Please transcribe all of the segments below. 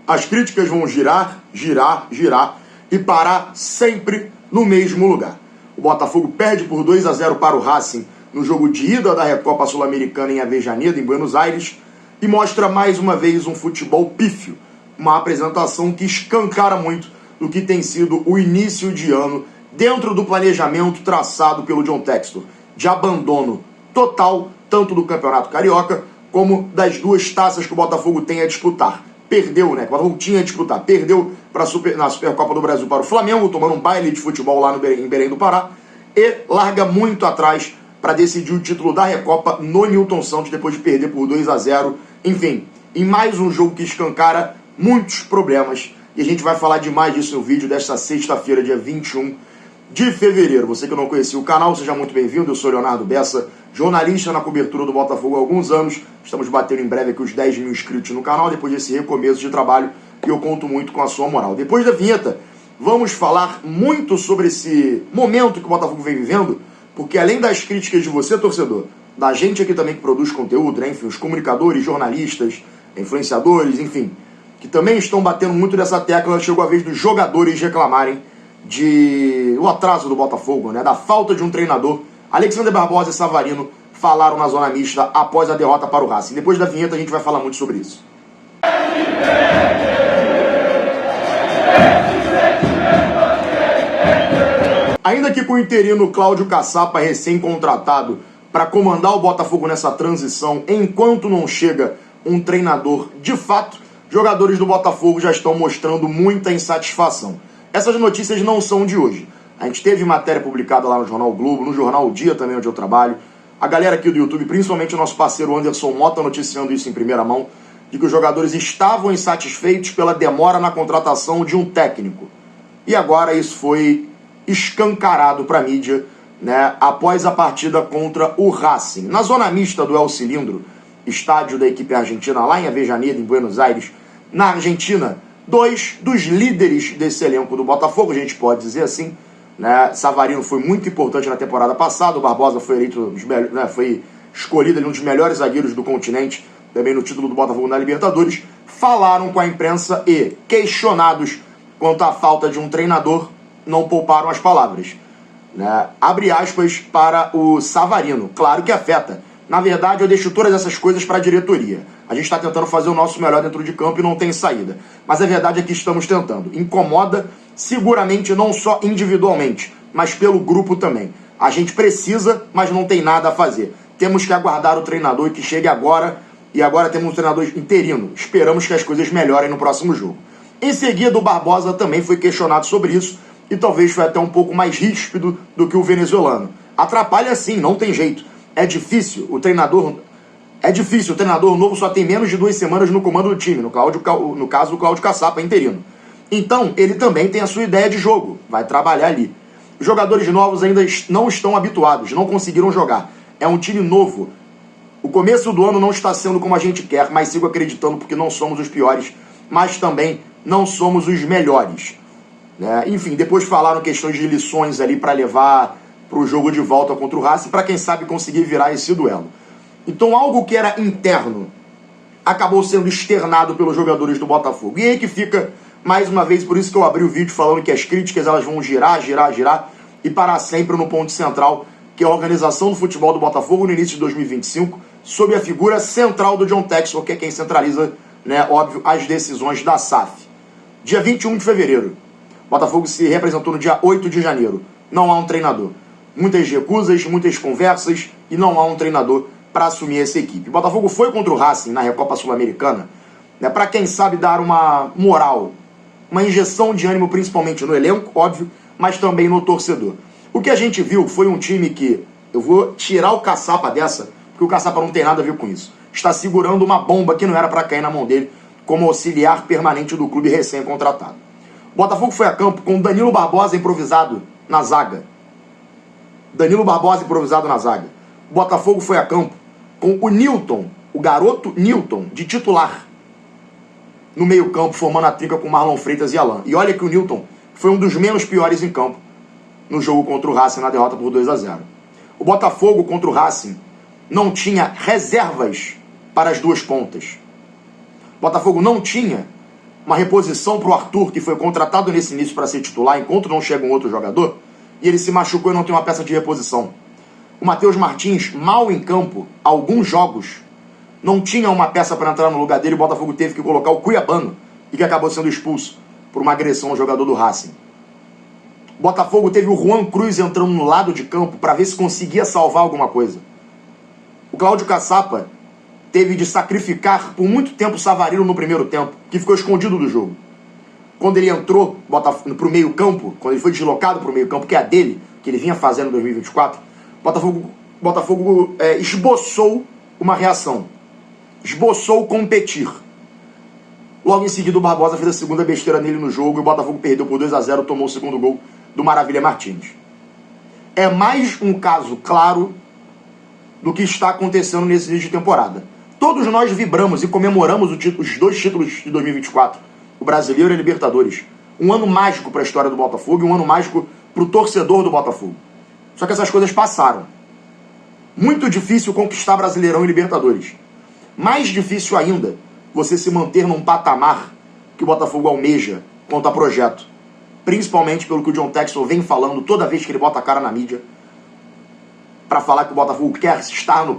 As críticas vão girar, girar, girar e parar sempre no mesmo lugar. O Botafogo perde por 2-0 para o Racing no jogo de ida da Recopa Sul-Americana em Avejaneda, em Buenos Aires, e mostra mais uma vez um futebol pífio, uma apresentação que escancara muito do que tem sido o início de ano dentro do planejamento traçado pelo John Textor, de abandono total, tanto do Campeonato Carioca, como das duas taças que o Botafogo tem a disputar. Perdeu, né? O Botafogo tinha a disputar. Perdeu na Supercopa do Brasil para o Flamengo, tomando um baile de futebol lá em Belém do Pará, e larga muito atrás para decidir o título da Recopa no Newton Santos, depois de perder por 2-0. Enfim, em mais um jogo que escancara muitos problemas. E a gente vai falar demais disso no vídeo desta sexta-feira, dia 21 de fevereiro. Você que não conhecia o canal, seja muito bem-vindo. Eu sou Leonardo Bessa, jornalista na cobertura do Botafogo há alguns anos. Estamos batendo em breve aqui os 10 mil inscritos no canal, depois desse recomeço de trabalho, e eu conto muito com a sua moral. Depois da vinheta, vamos falar muito sobre esse momento que o Botafogo vem vivendo, porque além das críticas de você, torcedor, da gente aqui também que produz conteúdo, né? Enfim, os comunicadores, jornalistas, influenciadores, enfim, que também estão batendo muito nessa tecla, chegou a vez dos jogadores reclamarem o atraso do Botafogo, né? Da falta de um treinador. Alexander Barbosa e Savarino falaram na zona mista após a derrota para o Racing. Depois da vinheta a gente vai falar muito sobre isso. Ainda que com o interino Cláudio Caçapa recém-contratado para comandar o Botafogo nessa transição, enquanto não chega um treinador de fato, jogadores do Botafogo já estão mostrando muita insatisfação. Essas notícias não são de hoje. A gente teve matéria publicada lá no Jornal Globo, no Jornal O Dia também, onde eu trabalho. A galera aqui do YouTube, principalmente o nosso parceiro Anderson Mota, noticiando isso em primeira mão, de que os jogadores estavam insatisfeitos pela demora na contratação de um técnico. E agora isso foi escancarado para a mídia, né, após a partida contra o Racing. Na zona mista do El Cilindro, estádio da equipe argentina, lá em Avejaneda, em Buenos Aires, na Argentina, dois dos líderes desse elenco do Botafogo, a gente pode dizer assim, né? Savarino foi muito importante na temporada passada, o Barbosa foi eleito, foi escolhido ali um dos melhores zagueiros do continente, também no título do Botafogo na Libertadores, falaram com a imprensa e, questionados quanto à falta de um treinador, não pouparam as palavras, né? Abre aspas para o Savarino, claro que afeta. Na verdade, eu deixo todas essas coisas para a diretoria. A gente está tentando fazer o nosso melhor dentro de campo e não tem saída. Mas a verdade é que estamos tentando. Incomoda, seguramente, não só individualmente, mas pelo grupo também. A gente precisa, mas não tem nada a fazer. Temos que aguardar o treinador que chegue agora, e agora temos um treinador interino. Esperamos que as coisas melhorem no próximo jogo. Em seguida, o Barbosa também foi questionado sobre isso, e talvez foi até um pouco mais ríspido do que o venezuelano. Atrapalha sim, não tem jeito. É difícil, o treinador novo só tem menos de 2 semanas no comando do time, no caso o Cláudio Caçapa, interino. Então, ele também tem a sua ideia de jogo, vai trabalhar ali. Os jogadores novos ainda não estão habituados, não conseguiram jogar. É um time novo. O começo do ano não está sendo como a gente quer, mas sigo acreditando porque não somos os piores, mas também não somos os melhores. Enfim, depois falaram questões de lições ali para levar para o jogo de volta contra o Racing, para quem sabe conseguir virar esse duelo. Então algo que era interno acabou sendo externado pelos jogadores do Botafogo. E aí que fica, mais uma vez, por isso que eu abri o vídeo falando que as críticas elas vão girar, girar, girar e parar sempre no ponto central, que é a organização do futebol do Botafogo no início de 2025, sob a figura central do John Textor, que é quem centraliza, né, óbvio, as decisões da SAF. Dia 21 de fevereiro, Botafogo se representou no dia 8 de janeiro. Não há um treinador. Muitas recusas, muitas conversas e não há um treinador para assumir essa equipe. O Botafogo foi contra o Racing na Recopa Sul-Americana, né, para quem sabe dar uma moral, uma injeção de ânimo principalmente no elenco, óbvio, mas também no torcedor. O que a gente viu foi um time que, eu vou tirar o Caçapa dessa, porque o Caçapa não tem nada a ver com isso. Está segurando uma bomba que não era para cair na mão dele, como auxiliar permanente do clube recém-contratado. O Botafogo foi a campo com Danilo Barbosa improvisado na zaga. O Botafogo foi a campo com o Newton, o garoto Newton, de titular. No meio campo, formando a trinca com Marlon Freitas e Alan. E olha que o Newton foi um dos menos piores em campo no jogo contra o Racing, na derrota por 2-0. O Botafogo contra o Racing não tinha reservas para as duas pontas. O Botafogo não tinha uma reposição para o Arthur, que foi contratado nesse início para ser titular, enquanto não chega um outro jogador, e ele se machucou e não tem uma peça de reposição. O Matheus Martins, mal em campo, alguns jogos, não tinha uma peça para entrar no lugar dele, o Botafogo teve que colocar o Cuiabano, e que acabou sendo expulso por uma agressão ao jogador do Racing. O Botafogo teve o Juan Cruz entrando no lado de campo para ver se conseguia salvar alguma coisa. O Cláudio Caçapa teve de sacrificar por muito tempo o Savarino no primeiro tempo, que ficou escondido do jogo. Quando ele entrou para o meio campo, quando ele foi deslocado para o meio campo, que é a dele, que ele vinha fazendo em 2024, Botafogo esboçou uma reação. Esboçou competir. Logo em seguida o Barbosa fez a segunda besteira nele no jogo e o Botafogo perdeu por 2-0, tomou o segundo gol do Maravilha Martins. É mais um caso claro do que está acontecendo nesse início de temporada. Todos nós vibramos e comemoramos os dois títulos de 2024, o Brasileiro e a Libertadores. Um ano mágico para a história do Botafogo e um ano mágico para o torcedor do Botafogo. Só que essas coisas passaram. Muito difícil conquistar Brasileirão e Libertadores. Mais difícil ainda você se manter num patamar que o Botafogo almeja quanto a projeto. Principalmente pelo que o John Textor vem falando toda vez que ele bota a cara na mídia, para falar que o Botafogo quer estar no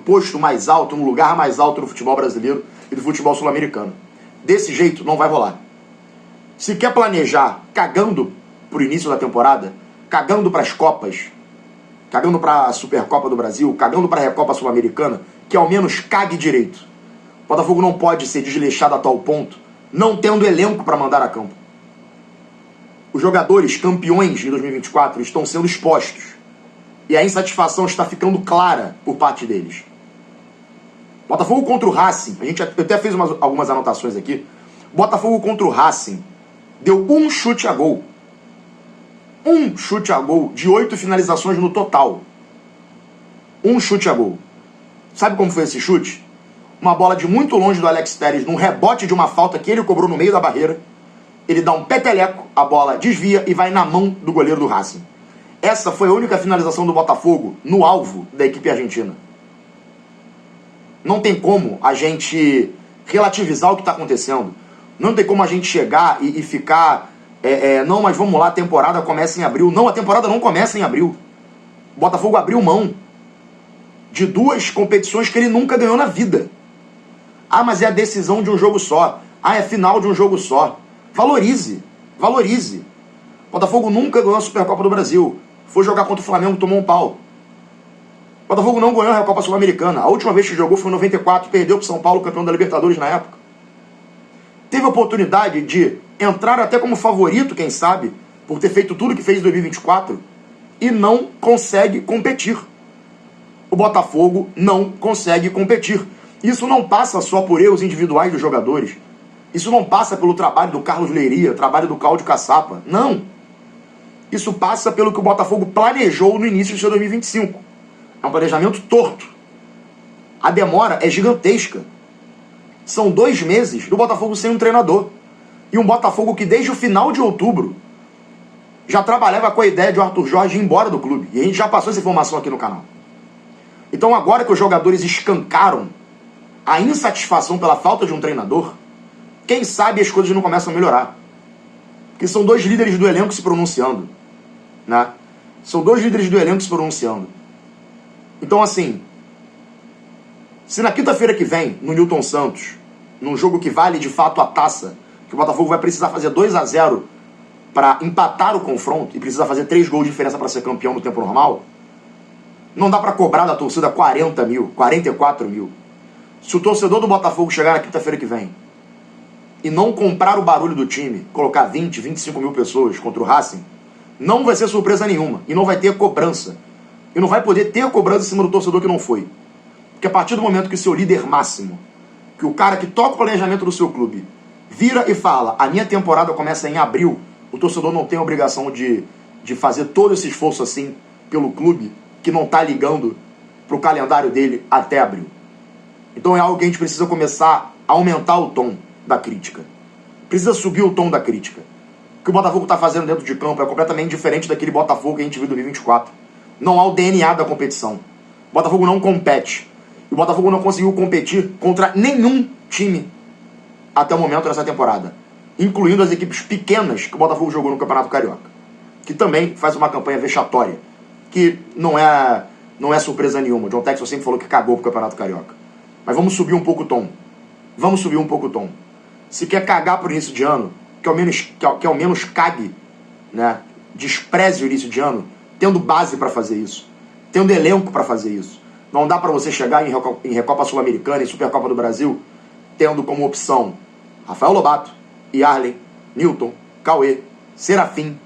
posto mais alto, no lugar mais alto do futebol brasileiro e do futebol sul-americano. Desse jeito não vai rolar. Se quer planejar cagando pro início da temporada, cagando para as Copas, cagando para a Supercopa do Brasil, cagando para a Recopa Sul-Americana, que ao menos cague direito. O Botafogo não pode ser desleixado a tal ponto, não tendo elenco para mandar a campo. Os jogadores campeões de 2024 estão sendo expostos. E a insatisfação está ficando clara por parte deles. Botafogo contra o Racing, eu até fiz algumas anotações aqui. Botafogo contra o Racing deu um chute a gol. Um chute a gol de 8 finalizações no total. Um chute a gol. Sabe como foi esse chute? Uma bola de muito longe do Alex Telles, num rebote de uma falta que ele cobrou no meio da barreira. Ele dá um peteleco, a bola desvia e vai na mão do goleiro do Racing. Essa foi a única finalização do Botafogo no alvo da equipe argentina. Não tem como a gente relativizar o que está acontecendo. Não tem como a gente chegar e ficar... não, mas vamos lá, a temporada começa em abril. Não, a temporada não começa em abril. O Botafogo abriu mão de 2 competições que ele nunca ganhou na vida. Ah, mas é a decisão de um jogo só. Ah, é a final de um jogo só. Valorize. Valorize. O Botafogo nunca ganhou a Supercopa do Brasil. Foi jogar contra o Flamengo, tomou um pau. O Botafogo não ganhou a Recopa Sul-Americana. A última vez que jogou foi em 94, perdeu para o São Paulo, campeão da Libertadores na época. Teve a oportunidade de entrar até como favorito, quem sabe, por ter feito tudo que fez em 2024, e não consegue competir. O Botafogo não consegue competir. Isso não passa só por erros individuais dos jogadores. Isso não passa pelo trabalho do Carlos Leiria, trabalho do Cláudio Caçapa. Não. Isso passa pelo que o Botafogo planejou no início de seu 2025. É um planejamento torto. A demora é gigantesca. São 2 meses do Botafogo sem um treinador. E um Botafogo que desde o final de outubro já trabalhava com a ideia de o Arthur Jorge ir embora do clube. E a gente já passou essa informação aqui no canal. Então agora que os jogadores escancaram a insatisfação pela falta de um treinador, quem sabe as coisas não começam a melhorar. Porque são 2 líderes do elenco se pronunciando. Né? São 2 líderes do elenco se pronunciando. Então assim, se na quinta-feira que vem, no Newton Santos, num jogo que vale de fato a taça, que o Botafogo vai precisar fazer 2-0 para empatar o confronto e precisa fazer 3 gols de diferença para ser campeão no tempo normal, não dá para cobrar da torcida 40 mil, 44 mil. Se o torcedor do Botafogo chegar na quinta-feira que vem e não comprar o barulho do time, colocar 20, 25 mil pessoas contra o Racing, não vai ser surpresa nenhuma. E não vai ter cobrança. E não vai poder ter cobrança em cima do torcedor que não foi. Porque a partir do momento que o seu líder máximo, que o cara que toca o planejamento do seu clube, vira e fala, a minha temporada começa em abril, o torcedor não tem a obrigação de fazer todo esse esforço assim pelo clube, que não está ligando para o calendário dele até abril. Então é algo que a gente precisa começar a aumentar o tom da crítica. Precisa subir o tom da crítica. O que o Botafogo está fazendo dentro de campo é completamente diferente daquele Botafogo que a gente viu em 2024. Não há o DNA da competição. O Botafogo não compete. E o Botafogo não conseguiu competir contra nenhum time até o momento nessa temporada, incluindo as equipes pequenas que o Botafogo jogou no Campeonato Carioca, que também faz uma campanha vexatória, que não é surpresa nenhuma. O John Textor sempre falou que cagou pro Campeonato Carioca. Mas vamos subir um pouco o tom. Vamos subir um pouco o tom. Se quer cagar pro início de ano, que ao menos cague, né? Despreze o início de ano, tendo base para fazer isso, tendo elenco para fazer isso. Não dá para você chegar em Recopa Sul-Americana e Supercopa do Brasil tendo como opção Rafael Lobato, Yarley, Newton, Cauê, Serafim.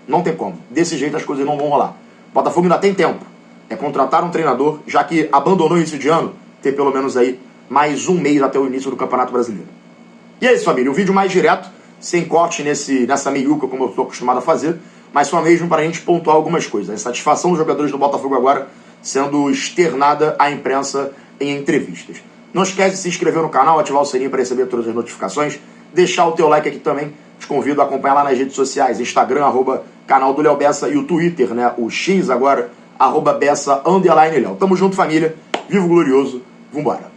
Não tem como. Desse jeito as coisas não vão rolar. O Botafogo ainda tem tempo. É contratar um treinador, já que abandonou o início de ano, ter pelo menos aí mais um mês até o início do Campeonato Brasileiro. E é isso, família. O vídeo mais direto, sem corte nessa meiuca, como eu estou acostumado a fazer, mas só mesmo para a gente pontuar algumas coisas. A satisfação dos jogadores do Botafogo agora sendo externada à imprensa em entrevistas. Não esquece de se inscrever no canal, ativar o sininho para receber todas as notificações, deixar o teu like aqui também. Te convido a acompanhar lá nas redes sociais, Instagram, @canal do Léo Bessa, e o Twitter, né, o X agora, @Bessa_Léo. Tamo junto, família. Vivo glorioso. Vambora.